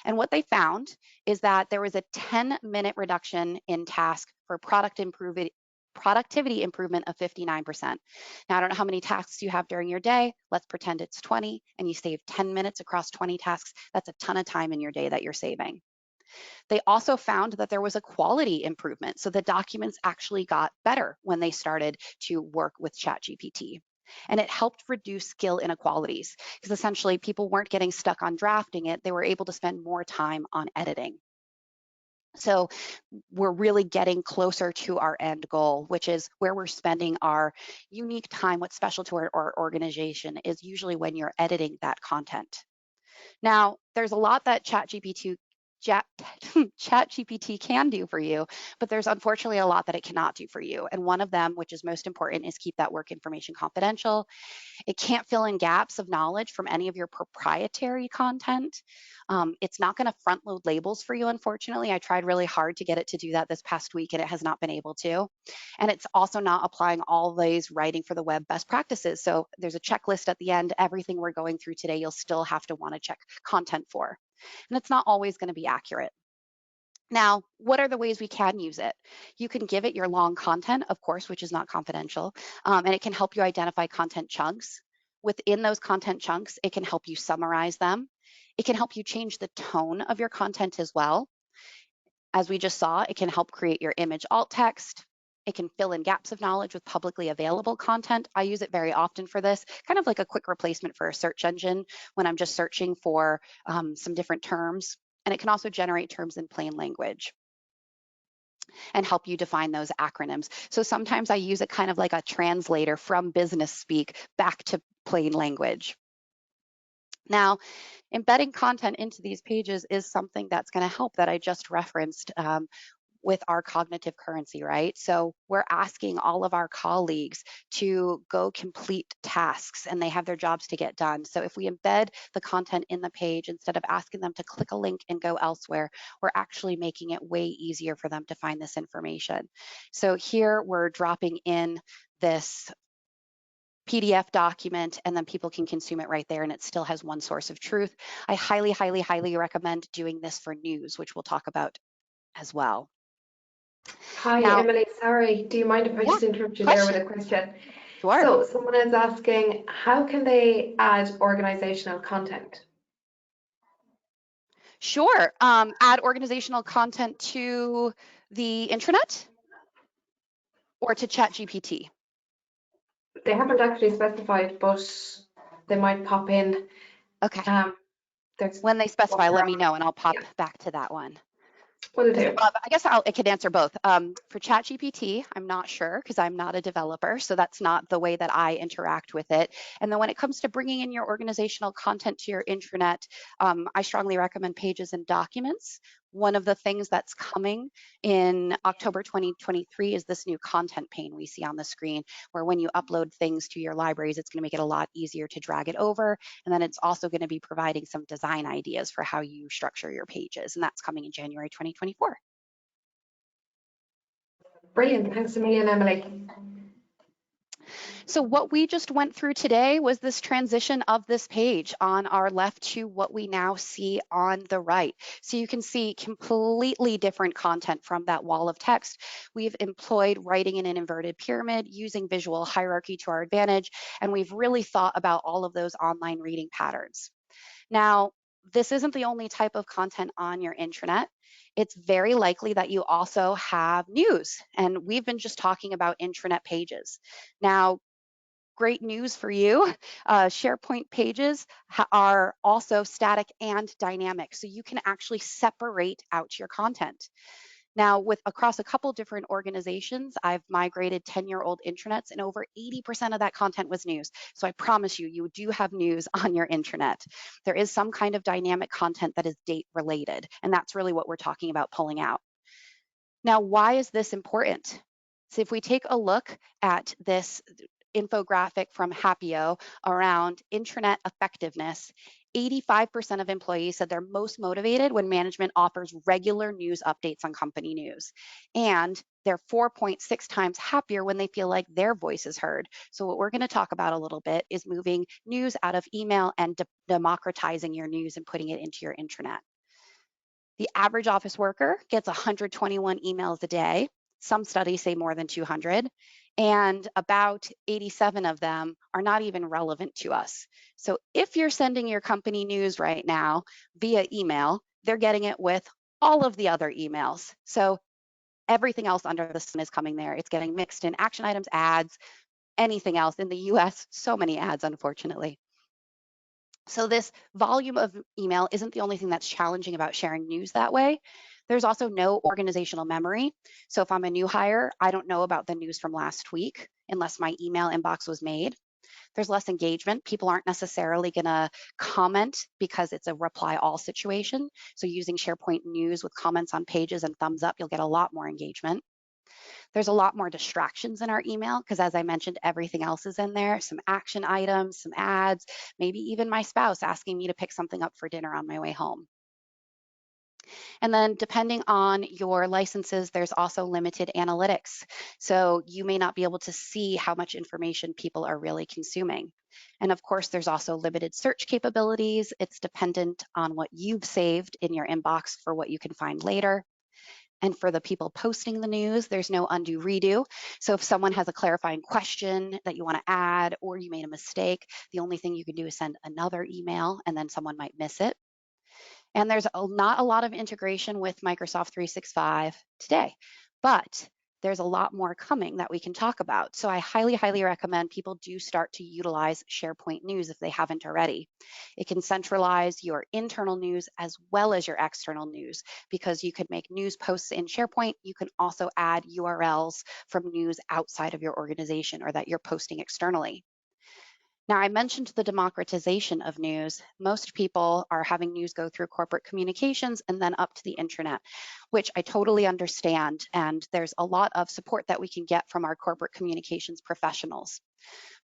And what they found is that there was a 10-minute reduction in task for productivity improvement of 59%. Now, I don't know how many tasks you have during your day. Let's pretend it's 20 and you save 10 minutes across 20 tasks. That's a ton of time in your day that you're saving. They also found that there was a quality improvement. So the documents actually got better when they started to work with ChatGPT. And it helped reduce skill inequalities because essentially people weren't getting stuck on drafting it. They were able to spend more time on editing. So we're really getting closer to our end goal, which is where we're spending our unique time. What's special to our organization is usually when you're editing that content. Now, there's a lot that ChatGPT can do for you, but there's unfortunately a lot that it cannot do for you. And one of them, which is most important, is keep that work information confidential. It can't fill in gaps of knowledge from any of your proprietary content. It's not going to front load labels for you, unfortunately. I tried really hard to get it to do that this past week, and it has not been able to. And it's also not applying all these writing for the web best practices. So there's a checklist at the end. Everything we're going through today, you'll still have to want to check content for. And it's not always going to be accurate. Now, what are the ways we can use it? You can give it your long content, of course, which is not confidential, and it can help you identify content chunks. Within those content chunks, it can help you summarize them. It can help you change the tone of your content as well. As we just saw, it can help create your image alt text. It can fill in gaps of knowledge with publicly available content. I use it very often for this, kind of like a quick replacement for a search engine when I'm just searching for some different terms. And it can also generate terms in plain language and help you define those acronyms. So sometimes I use it kind of like a translator from business speak back to plain language. Now, embedding content into these pages is something that's going to help that I just referenced with our cognitive currency, right? So we're asking all of our colleagues to go complete tasks and they have their jobs to get done. So if we embed the content in the page, instead of asking them to click a link and go elsewhere, we're actually making it way easier for them to find this information. So here we're dropping in this PDF document and then people can consume it right there and it still has one source of truth. I highly, highly, highly recommend doing this for news, which we'll talk about as well. Hi, Now, Emily. Sorry, do you mind if I just interrupt you there with a question? Sure. So someone is asking, how can they add organizational content? Sure. Add organizational content to the intranet or to ChatGPT? They haven't actually specified, but they might pop in. Okay. When they specify, let me know and I'll pop Yeah. back to that one. Will do. I guess I could answer both. For ChatGPT, I'm not sure because I'm not a developer, so that's not the way that I interact with it. And then when it comes to bringing in your organizational content to your intranet, I strongly recommend Pages and Documents. One of the things that's coming in October 2023 is this new content pane we see on the screen, where when you upload things to your libraries, it's going to make it a lot easier to drag it over. And then it's also going to be providing some design ideas for how you structure your pages. And that's coming in January 2024. Brilliant. Thanks a million, Emily. So what we just went through today was this transition of this page on our left to what we now see on the right. So you can see completely different content from that wall of text. We've employed writing in an inverted pyramid using visual hierarchy to our advantage, and we've really thought about all of those online reading patterns. Now, this isn't the only type of content on your intranet. It's very likely that you also have news, and we've been just talking about intranet pages. Now, great news for you. SharePoint pages are also static and dynamic, so you can actually separate out your content. Now, across a couple different organizations, I've migrated 10-year-old intranets, and over 80% of that content was news. So I promise you, you do have news on your intranet. There is some kind of dynamic content that is date related, and that's really what we're talking about pulling out. Now, why is this important? So if we take a look at this infographic from Happio around intranet effectiveness, 85% of employees said they're most motivated when management offers regular news updates on company news. And they're 4.6 times happier when they feel like their voice is heard. So what we're going to talk about a little bit is moving news out of email and democratizing your news and putting it into your intranet. The average office worker gets 121 emails a day. Some studies say more than 200, and about 87 of them are not even relevant to us. So if you're sending your company news right now via email, they're getting it with all of the other emails. So everything else under the sun is coming there. It's getting mixed in action items, ads, anything else. In the US, so many ads, unfortunately. So this volume of email isn't the only thing that's challenging about sharing news that way. There's also no organizational memory. So if I'm a new hire, I don't know about the news from last week unless my email inbox was made. There's less engagement. People aren't necessarily going to comment because it's a reply all situation. So using SharePoint news with comments on pages and thumbs up, you'll get a lot more engagement. There's a lot more distractions in our email because, as I mentioned, everything else is in there, some action items, some ads, maybe even my spouse asking me to pick something up for dinner on my way home. And then depending on your licenses, there's also limited analytics. So you may not be able to see how much information people are really consuming. And of course, there's also limited search capabilities. It's dependent on what you've saved in your inbox for what you can find later. And for the people posting the news, there's no undo redo. So if someone has a clarifying question that you want to add, or you made a mistake, the only thing you can do is send another email and then someone might miss it. And there's not a lot of integration with Microsoft 365 today, but there's a lot more coming that we can talk about. So I highly, highly recommend people do start to utilize SharePoint News if they haven't already. It can centralize your internal news as well as your external news because you could make news posts in SharePoint. You can also add URLs from news outside of your organization or that you're posting externally. Now, I mentioned the democratization of news. Most people are having news go through corporate communications and then up to the intranet, which I totally understand. And there's a lot of support that we can get from our corporate communications professionals.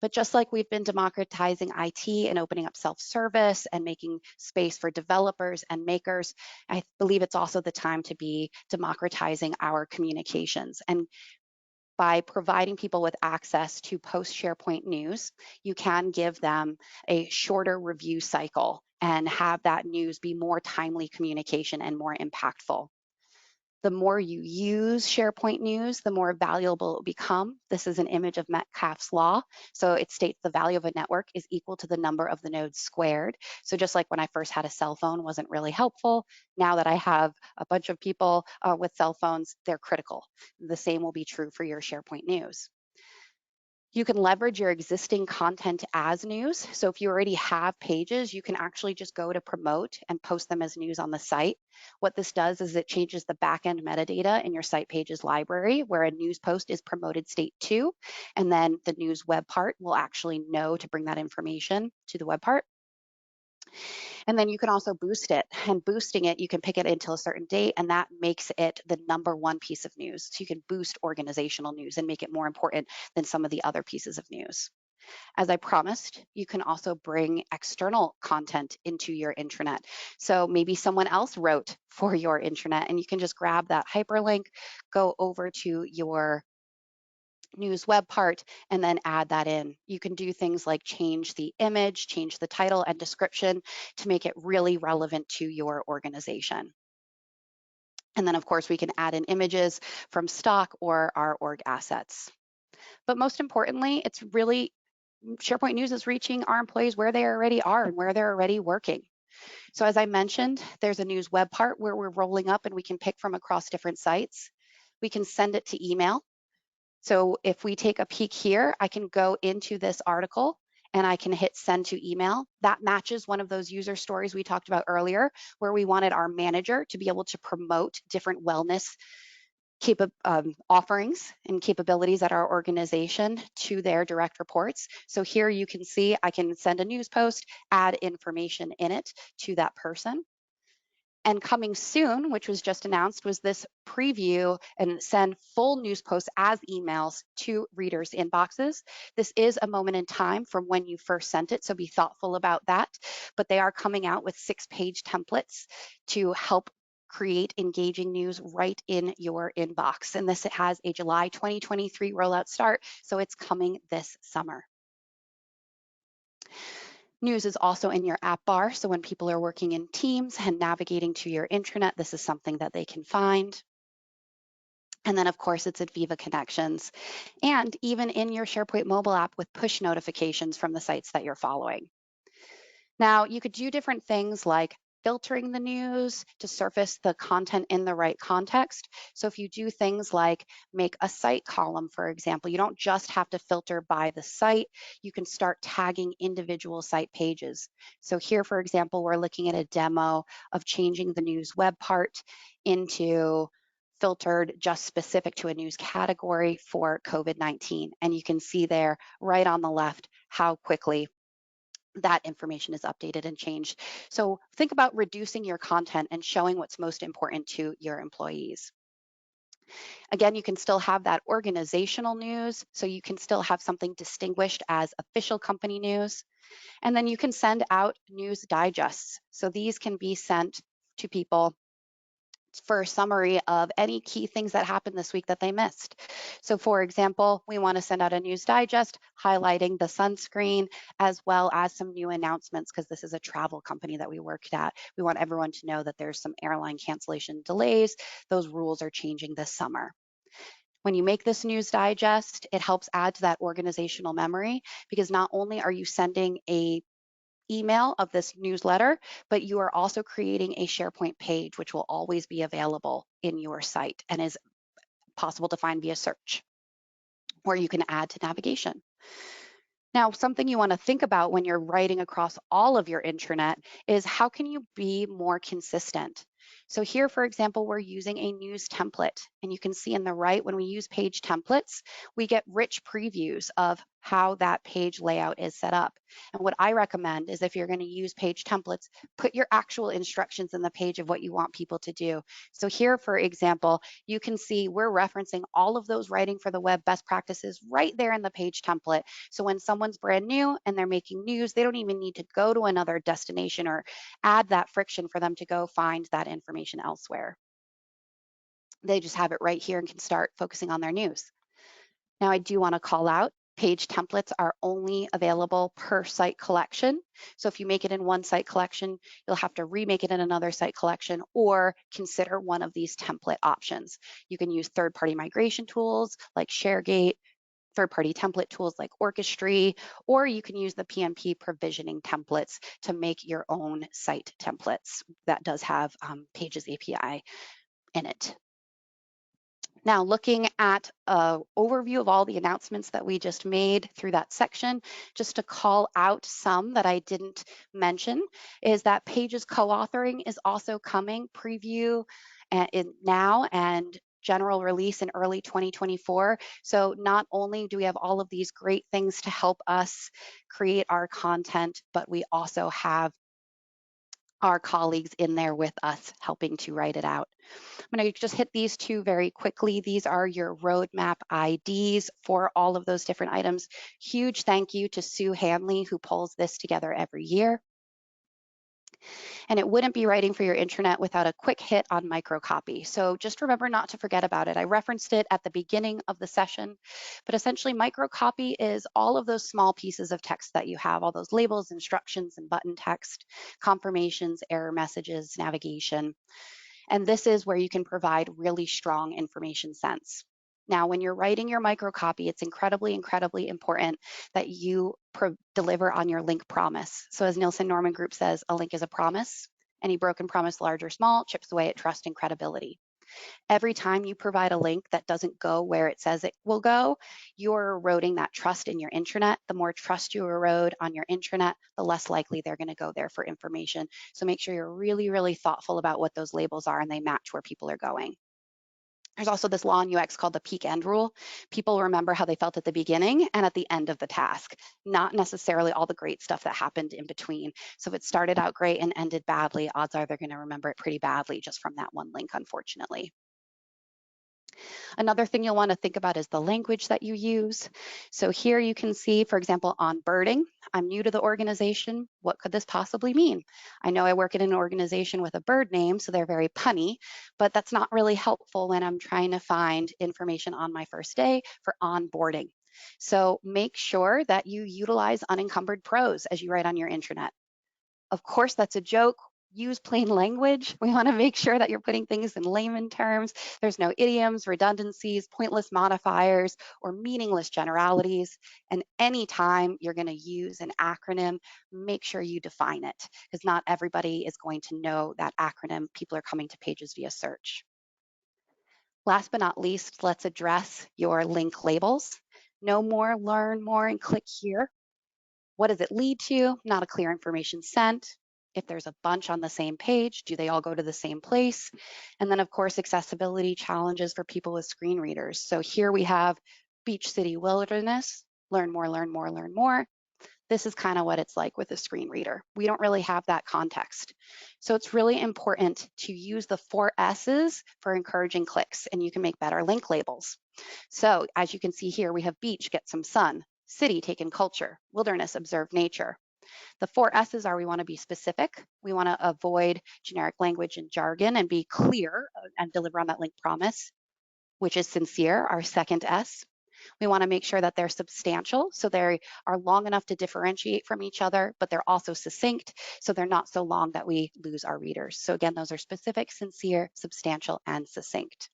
But just like we've been democratizing IT and opening up self-service and making space for developers and makers, I believe it's also the time to be democratizing our communications. And by providing people with access to post SharePoint news, you can give them a shorter review cycle and have that news be more timely communication and more impactful. The more you use SharePoint news, the more valuable it will become. This is an image of Metcalfe's law. So it states the value of a network is equal to the number of the nodes squared. So just like when I first had a cell phone wasn't really helpful, now that I have a bunch of people with cell phones, they're critical. The same will be true for your SharePoint news. You can leverage your existing content as news. So if you already have pages, you can actually just go to promote and post them as news on the site. What this does is it changes the backend metadata in your site pages library where a news post is promoted state 2, and then the news web part will actually know to bring that information to the web part. And then you can also boost it, and boosting it, you can pick it until a certain date, and that makes it the #1 piece of news. So you can boost organizational news and make it more important than some of the other pieces of news. As I promised, you can also bring external content into your intranet. So maybe someone else wrote for your intranet, and you can just grab that hyperlink, go over to your news web part, and then add that in. You can do things like change the image, change the title and description to make it really relevant to your organization. And then of course we can add in images from stock or our org assets. But most importantly, it's really SharePoint News is reaching our employees where they already are and where they're already working. So as I mentioned, there's a news web part where we're rolling up and we can pick from across different sites. We can send it to email. So if we take a peek here, I can go into this article and I can hit send to email. That matches one of those user stories we talked about earlier, where we wanted our manager to be able to promote different wellness offerings and capabilities at our organization to their direct reports. So here you can see I can send a news post, add information in it to that person. And coming soon, which was just announced, was this preview and send full news posts as emails to readers' inboxes. This is a moment in time from when you first sent it, so be thoughtful about that. But they are coming out with 6-page templates to help create engaging news right in your inbox. And this has a July 2023 rollout start, so it's coming this summer. News is also in your app bar, so when people are working in Teams and navigating to your intranet, this is something that they can find. And then, of course, it's at Viva Connections, and even in your SharePoint mobile app with push notifications from the sites that you're following. Now, you could do different things like filtering the news to surface the content in the right context. So if you do things like make a site column, for example, you don't just have to filter by the site, you can start tagging individual site pages. So here, for example, we're looking at a demo of changing the news web part into filtered just specific to a news category for COVID-19. And you can see there right on the left how quickly that information is updated and changed. So think about reducing your content and showing what's most important to your employees. Again, you can still have that organizational news, so you can still have something distinguished as official company news. And then you can send out news digests. So these can be sent to people for a summary of any key things that happened this week that they missed. So for example, we want to send out a news digest highlighting the sunscreen as well as some new announcements, because this is a travel company that we worked at. We want everyone to know that there's some airline cancellation delays. Those rules are changing this summer. When you make this news digest, it helps add to that organizational memory, because not only are you sending a email of this newsletter, but you are also creating a SharePoint page, which will always be available in your site and is possible to find via search, or you can add to navigation. Now, something you want to think about when you're writing across all of your intranet is how can you be more consistent? So here, for example, we're using a news template, and you can see in the right, when we use page templates, we get rich previews of how that page layout is set up. And what I recommend is if you're going to use page templates, put your actual instructions in the page of what you want people to do. So here, for example, you can see we're referencing all of those writing for the web best practices right there in the page template. So when someone's brand new and they're making news, they don't even need to go to another destination or add that friction for them to go find that information elsewhere. They just have it right here and can start focusing on their news. Now, I do want to call out, page templates are only available per site collection. So if you make it in one site collection, you'll have to remake it in another site collection, or consider one of these template options. You can use third-party migration tools like ShareGate, third-party template tools like Orchestry, or you can use the PnP provisioning templates to make your own site templates. That does have Pages API in it. Now, looking at an overview of all the announcements that we just made through that section, just to call out some that I didn't mention, is that Pages co-authoring is also coming, preview now and general release in early 2024. So not only do we have all of these great things to help us create our content, but we also have our colleagues in there with us helping to write it out. I'm going to just hit these two very quickly. These are your roadmap IDs for all of those different items. Huge thank you to Sue Hanley, who pulls this together every year. And it wouldn't be writing for your intranet without a quick hit on microcopy. So just remember not to forget about it. I referenced it at the beginning of the session, but essentially microcopy is all of those small pieces of text that you have, all those labels, instructions, and button text, confirmations, error messages, navigation. And this is where you can provide really strong information sense. Now, when you're writing your microcopy, it's incredibly, incredibly important that you deliver on your link promise. So as Nielsen Norman Group says, a link is a promise. Any broken promise, large or small, chips away at trust and credibility. Every time you provide a link that doesn't go where it says it will go, you're eroding that trust in your intranet. The more trust you erode on your intranet, the less likely they're going to go there for information. So make sure you're really, really thoughtful about what those labels are and they match where people are going. There's also this law in UX called the peak end rule. People remember how they felt at the beginning and at the end of the task, not necessarily all the great stuff that happened in between. So if it started out great and ended badly, odds are they're going to remember it pretty badly just from that one link, unfortunately. Another thing you'll want to think about is the language that you use. So here you can see, for example, on birding, I'm new to the organization. What could this possibly mean? I know I work in an organization with a bird name, so they're very punny, but that's not really helpful when I'm trying to find information on my first day for onboarding. So make sure that you utilize unencumbered prose as you write on your intranet. Of course, that's a joke. Use plain language. We want to make sure that you're putting things in layman terms. There's no idioms, redundancies, pointless modifiers, or meaningless generalities. And anytime you're going to use an acronym, make sure you define it, because not everybody is going to know that acronym. People are coming to pages via search. Last but not least, let's address your link labels. Know more, learn more, and click here. What does it lead to? Not a clear information sent. If there's a bunch on the same page, do they all go to the same place? And then of course, accessibility challenges for people with screen readers. So here we have Beach City Wilderness, learn more, learn more, learn more. This is kind of what it's like with a screen reader. We don't really have that context. So it's really important to use the 4 S's for encouraging clicks, and you can make better link labels. So as you can see here, we have beach, get some sun, city, take in culture, wilderness, observe nature. The 4 S's are we want to be specific, we want to avoid generic language and jargon and be clear and deliver on that link promise, which is sincere, our second S. We want to make sure that they're substantial, so they are long enough to differentiate from each other, but they're also succinct, so they're not so long that we lose our readers. So again, those are specific, sincere, substantial, and succinct.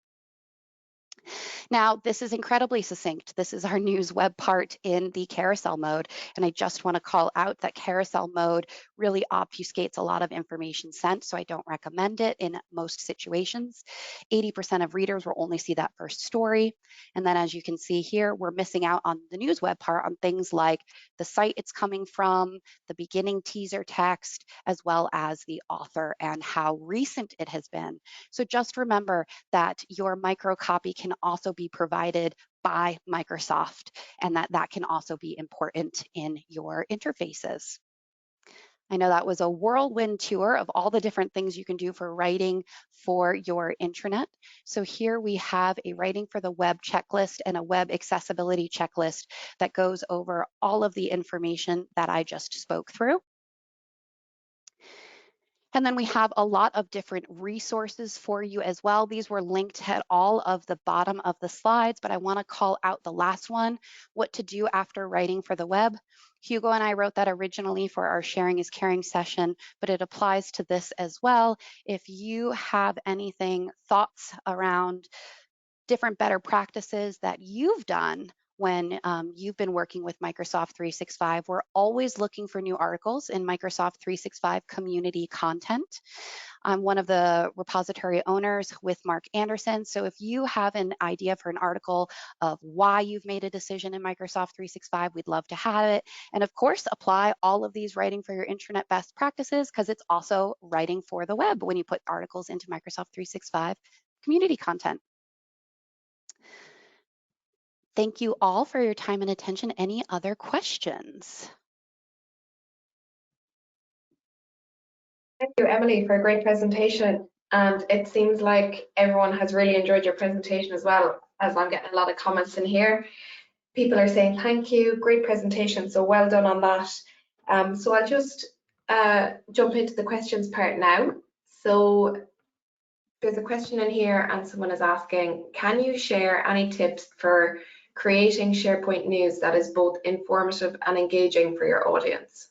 Now, this is incredibly succinct. This is our news web part in the carousel mode. And I just want to call out that carousel mode really obfuscates a lot of information sent, so I don't recommend it in most situations. 80% of readers will only see that first story. And then as you can see here, we're missing out on the news web part on things like the site it's coming from, the beginning teaser text, as well as the author and how recent it has been. So just remember that your microcopy can also be provided by Microsoft, and that can also be important in your interfaces. I know that was a whirlwind tour of all the different things you can do for writing for your intranet. So here we have a writing for the web checklist and a web accessibility checklist that goes over all of the information that I just spoke through. And then we have a lot of different resources for you as well. These were linked at all of the bottom of the slides, but I want to call out the last one, what to do after writing for the web. Hugo and I wrote that originally for our Sharing is Caring session, but it applies to this as well. If you have anything, thoughts around different better practices that you've done when you've been working with Microsoft 365. We're always looking for new articles in Microsoft 365 community content. I'm one of the repository owners with Mark Anderson. So if you have an idea for an article of why you've made a decision in Microsoft 365, we'd love to have it. And of course, apply all of these writing for your intranet best practices, because it's also writing for the web when you put articles into Microsoft 365 community content. Thank you all for your time and attention. Any other questions? Thank you, Emily, for a great presentation. And it seems like everyone has really enjoyed your presentation as well, as I'm getting a lot of comments in here. People are saying thank you, great presentation, so well done on that. So I'll just jump into the questions part now. So there's a question in here and someone is asking, can you share any tips for creating SharePoint news that is both informative and engaging for your audience?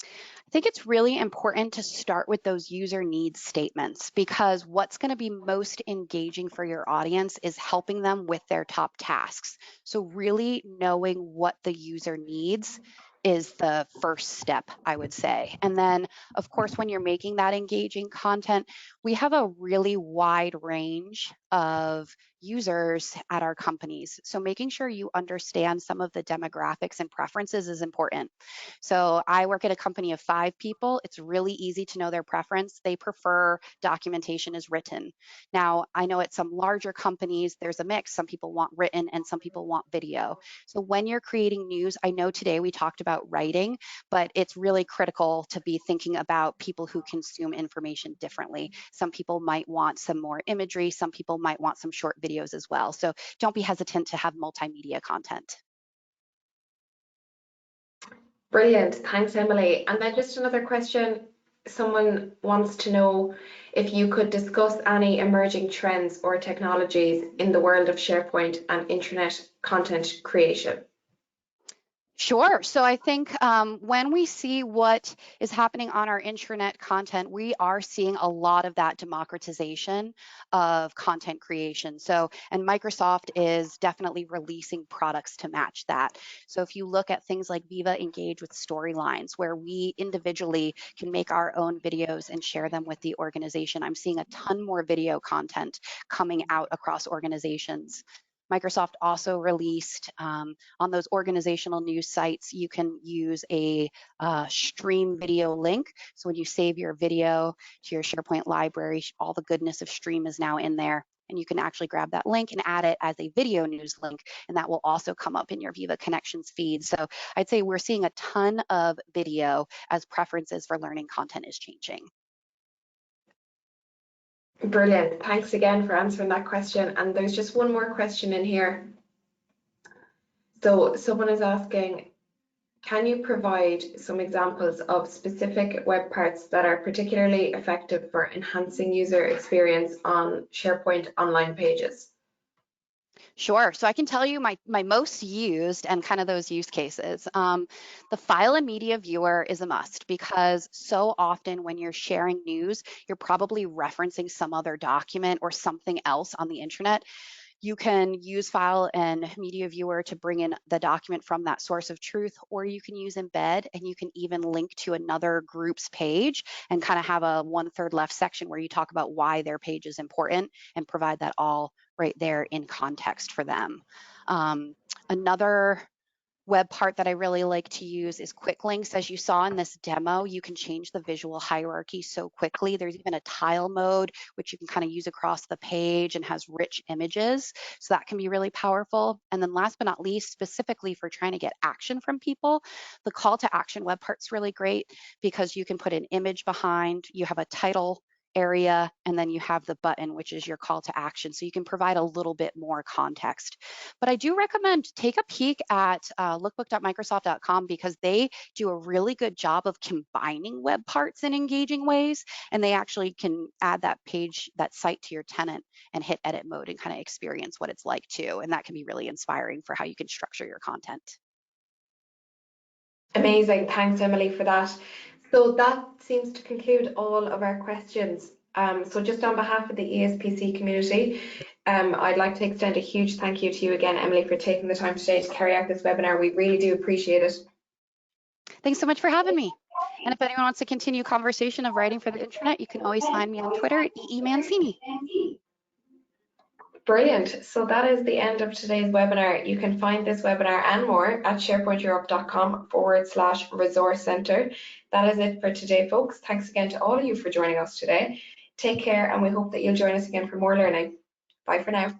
I think it's really important to start with those user needs statements, because what's going to be most engaging for your audience is helping them with their top tasks. So really knowing what the user needs is the first step, I would say. And then, of course, when you're making that engaging content, we have a really wide range of users at our companies. So making sure you understand some of the demographics and preferences is important. So I work at a company of 5 people. It's really easy to know their preference. They prefer documentation as written. Now, I know at some larger companies, there's a mix. Some people want written and some people want video. So when you're creating news, I know today we talked about writing, but it's really critical to be thinking about people who consume information differently. Some people might want some more imagery. Some people might want some short videos as well. So don't be hesitant to have multimedia content. Brilliant. Thanks, Emily. And then just another question. Someone wants to know if you could discuss any emerging trends or technologies in the world of SharePoint and intranet content creation. Sure. So I think when we see what is happening on our intranet content, we are seeing a lot of that democratization of content creation. So, and Microsoft is definitely releasing products to match that. So if you look at things like Viva Engage with storylines, where we individually can make our own videos and share them with the organization, I'm seeing a ton more video content coming out across organizations. Microsoft also released on those organizational news sites, you can use a stream video link. So when you save your video to your SharePoint library, all the goodness of stream is now in there. And you can actually grab that link and add it as a video news link, and that will also come up in your Viva Connections feed. So I'd say we're seeing a ton of video as preferences for learning content is changing. Brilliant. Thanks again for answering that question. And there's just one more question in here. So someone is asking, can you provide some examples of specific web parts that are particularly effective for enhancing user experience on SharePoint Online pages? Sure. So I can tell you my most used and kind of those use cases. The file and media viewer is a must because so often when you're sharing news, you're probably referencing some other document or something else on the intranet. You can use file and media viewer to bring in the document from that source of truth, or you can use embed and you can even link to another group's page and kind of have a 1/3 left section where you talk about why their page is important and provide that all right there in context for them. Another web part that I really like to use is quick links. As you saw in this demo, you can change the visual hierarchy so quickly. There's even a tile mode, which you can kind of use across the page and has rich images. So that can be really powerful. And then last but not least, specifically for trying to get action from people, the call to action web part's really great because you can put an image behind, you have a title area, and then you have the button, which is your call to action. So you can provide a little bit more context. But I do recommend take a peek at lookbook.microsoft.com because they do a really good job of combining web parts in engaging ways. And they actually can add that page, that site to your tenant and hit edit mode and kind of experience what it's like too. And that can be really inspiring for how you can structure your content. Amazing. Thanks, Emily, for that. So that seems to conclude all of our questions. So just on behalf of the ESPC community, I'd like to extend a huge thank you to you again, Emily, for taking the time today to carry out this webinar. We really do appreciate it. Thanks so much for having me. And if anyone wants to continue conversation of writing for the intranet, you can always find me on Twitter at Mancini. Brilliant. So that is the end of today's webinar. You can find this webinar and more at sharepointeurope.com/resource center. That is it for today, folks. Thanks again to all of you for joining us today. Take care, and we hope that you'll join us again for more learning. Bye for now.